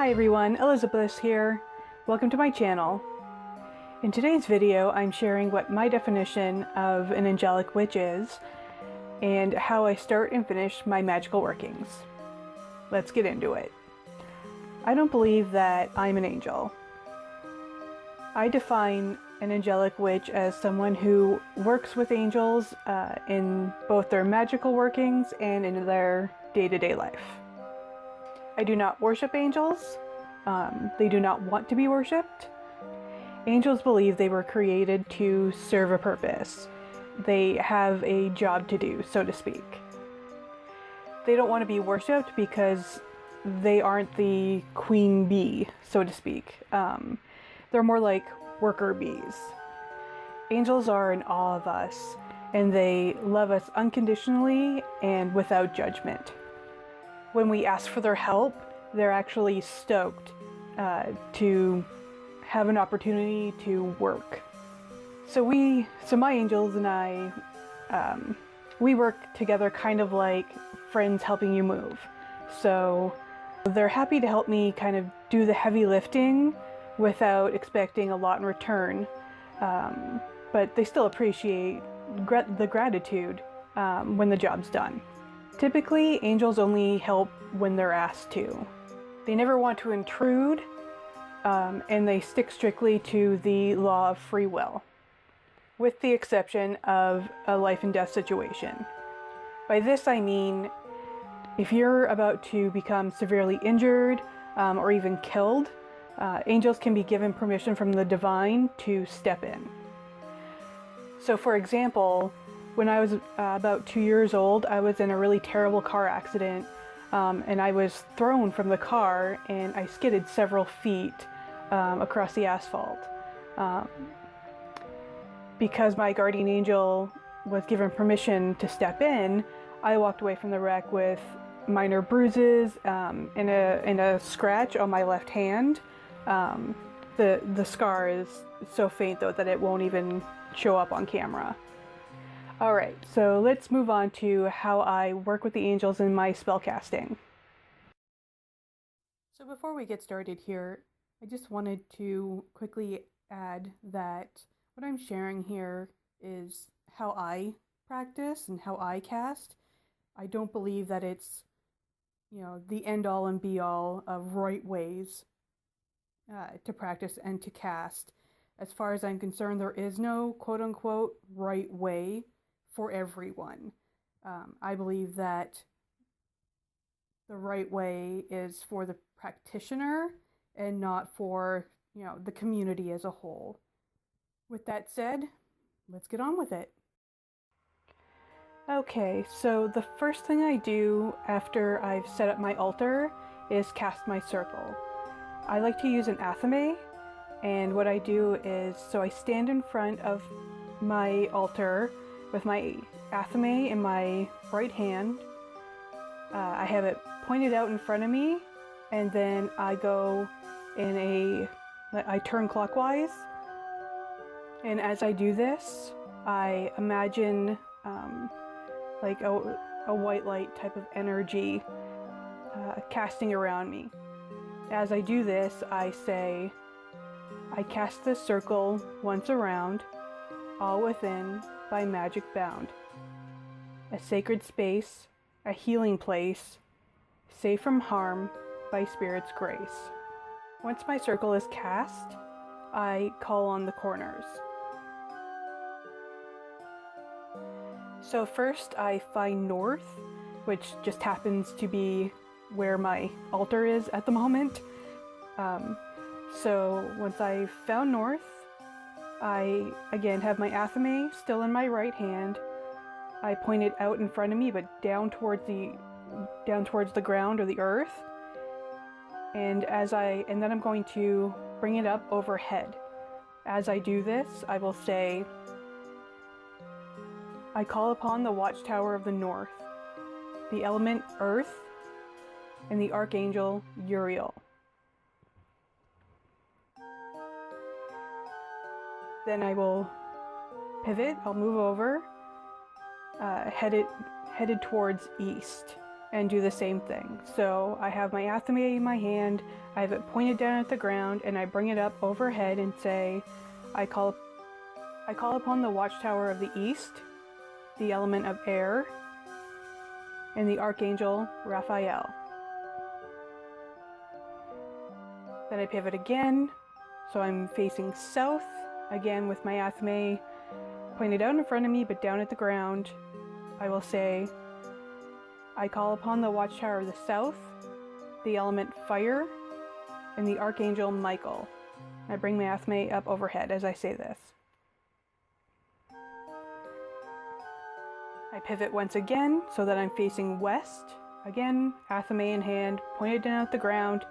Hi everyone, Elizabeth here. Welcome to my channel. In today's video, I'm sharing what my definition of an angelic witch is and how I start and finish my magical workings. Let's get into it. I don't believe that I'm an angel. I define an angelic witch as someone who works with angels in both their magical workings and in their day-to-day life. I do not worship angels. They do not want to be worshipped. Angels believe they were created to serve a purpose. They have a job to do, so to speak. They don't want to be worshipped because they aren't the queen bee, so to speak. They're more like worker bees. Angels are in awe of us, and they love us unconditionally and without judgment. When we ask for their help, they're actually stoked to have an opportunity to work. So my angels and I, we work together kind of like friends helping you move. So they're happy to help me kind of do the heavy lifting without expecting a lot in return. But they still appreciate the gratitude when the job's done. Typically, angels only help when they're asked to. They never want to intrude, and they stick strictly to the law of free will, with the exception of a life and death situation. By this I mean, if you're about to become severely injured or even killed, angels can be given permission from the divine to step in. So for example, when I was about 2 years old, I was in a really terrible car accident, and I was thrown from the car and I skidded several feet across the asphalt. Because my guardian angel was given permission to step in, I walked away from the wreck with minor bruises and a scratch on my left hand. The scar is so faint though that it won't even show up on camera. Alright, so let's move on to how I work with the angels in my spellcasting. So before we get started here, I just wanted to quickly add that what I'm sharing here is how I practice and how I cast. I don't believe that it's, the end-all and be-all of right ways to practice and to cast. As far as I'm concerned, there is no quote-unquote right way for everyone. I believe that the right way is for the practitioner and not for, the community as a whole. With that said, let's get on with it. Okay, so the first thing I do after I've set up my altar is cast my circle. I like to use an athame, and what I do is, so I stand in front of my altar with my athame in my right hand. I have it pointed out in front of me, and then I go I turn clockwise. And as I do this, I imagine like a white light type of energy casting around me. As I do this, I say, I cast this circle once around, all within by magic bound. A sacred space, a healing place, safe from harm by Spirit's grace. Once my circle is cast, I call on the corners. So first I find north, which just happens to be where my altar is at the moment. So once I've found north, I again have my athame still in my right hand. I point it out in front of me, but down towards the ground or the earth. And then I'm going to bring it up overhead. As I do this, I will say, I call upon the watchtower of the north, the element earth, and the archangel Uriel. Then I will pivot, I'll move over, headed towards east. and do the same thing. So I have my athame in my hand, I have it pointed down at the ground, and I bring it up overhead and say, I call upon the watchtower of the east, the element of air, and the archangel Raphael. Then I pivot again, so I'm facing south, again with my athame pointed out in front of me but down at the ground. I will say, I call upon the watchtower of the south, the element fire, and the archangel Michael. I bring my athame up overhead as I say this. I pivot once again so that I'm facing west. Again, athame in hand, pointed down at the ground.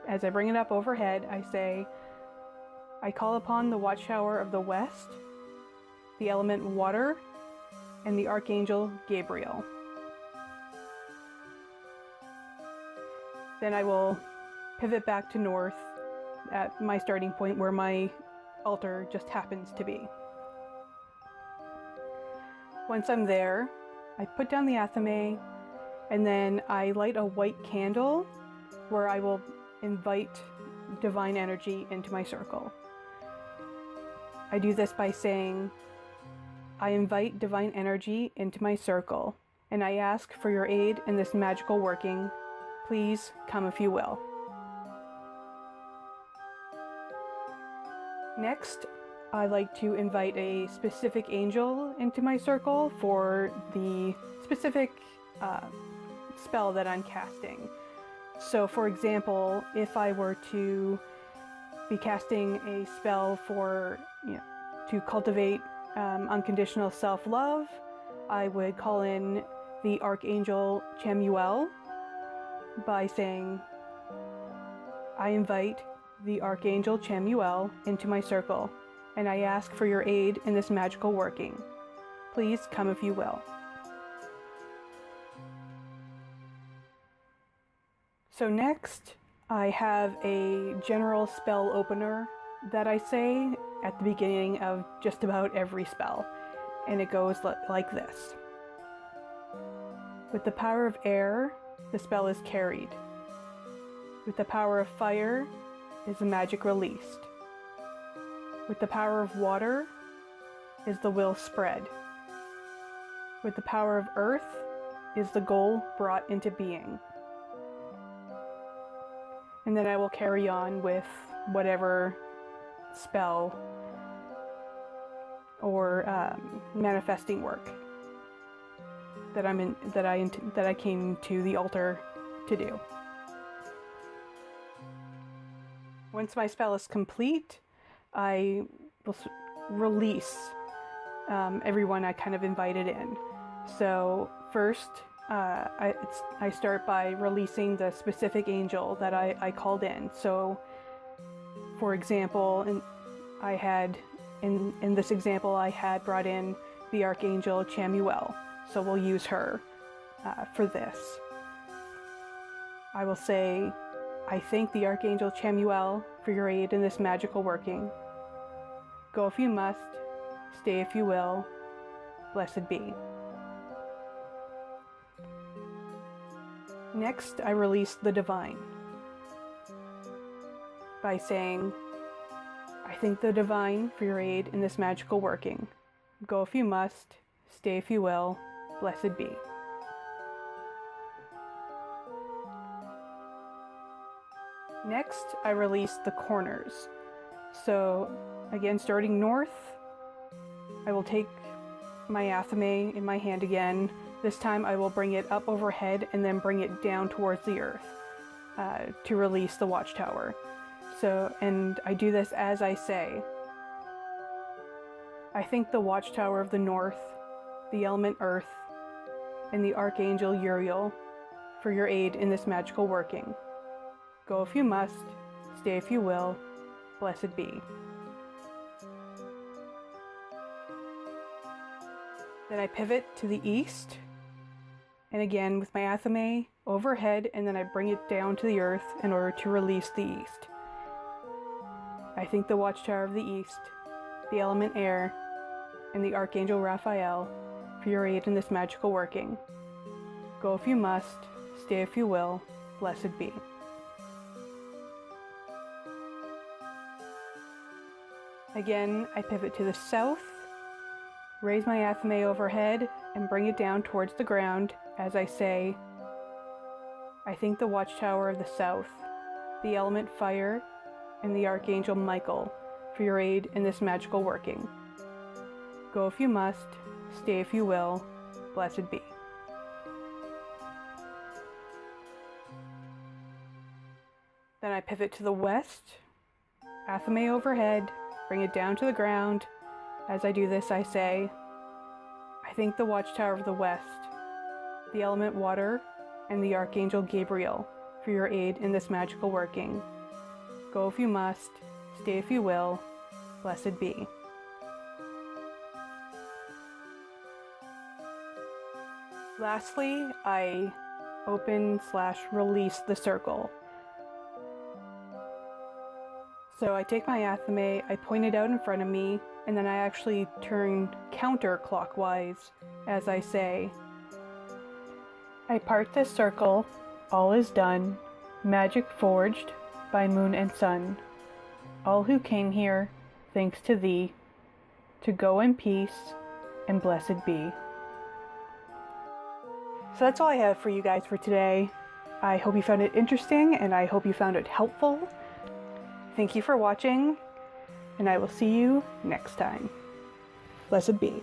As I bring it up overhead, I say, I call upon the watchtower of the west, the element water, and the archangel Gabriel. Then I will pivot back to north at my starting point where my altar just happens to be. Once I'm there, I put down the athame, and then I light a white candle where I will invite divine energy into my circle. I do this by saying, I invite divine energy into my circle, and I ask for your aid in this magical working. Please come if you will. Next, I like to invite a specific angel into my circle for the specific spell that I'm casting. So for example, if I were to be casting a spell for, to cultivate unconditional self-love, I would call in the archangel Chamuel by saying, I invite the archangel Chamuel into my circle, and I ask for your aid in this magical working. Please come if you will. So next, I have a general spell opener that I say at the beginning of just about every spell, and it goes like this. With the power of air, the spell is carried. With the power of fire, is the magic released. With the power of water, is the will spread. With the power of earth, is the goal brought into being. And then I will carry on with whatever spell or manifesting work that I came to the altar to do. Once my spell is complete, I will release everyone I kind of invited in. So first, I start by releasing the specific angel that I called in. So, for example, in this example, I had brought in the archangel Chamuel. So we'll use her for this. I will say, I thank the archangel Chamuel for your aid in this magical working. Go if you must, stay if you will, blessed be. Next, I release the divine by saying, I thank the divine for your aid in this magical working. Go if you must, stay if you will, blessed be. Next, I release the corners. So, again, starting north, I will take my athame in my hand again. This time I will bring it up overhead and then bring it down towards the earth to release the watchtower. So, and I do this as I say, I thank the watchtower of the north, the element earth, and the archangel Uriel for your aid in this magical working. Go if you must, stay if you will, blessed be. Then I pivot to the east, and again with my athame overhead, and then I bring it down to the earth in order to release the east. I thank the watchtower of the east, the element air, and the archangel Raphael for your aid in this magical working. Go if you must, stay if you will, blessed be. Again, I pivot to the south, raise my athame overhead, and bring it down towards the ground as I say, I thank the watchtower of the south, the element fire, and the archangel Michael for your aid in this magical working. Go if you must, stay if you will, blessed be. Then I pivot to the west, athame overhead, bring it down to the ground. As I do this, I say, I thank the watchtower of the west, the element water, and the archangel Gabriel for your aid in this magical working. Go if you must, stay if you will, blessed be. Lastly, I open/release the circle. So I take my athame, I point it out in front of me, and then I actually turn counterclockwise as I say, I part this circle, all is done, magic forged by moon and sun. All who came here, thanks to thee, to go in peace and blessed be. So that's all I have for you guys for today. I hope you found it interesting and I hope you found it helpful. Thank you for watching, and I will see you next time. Blessed be.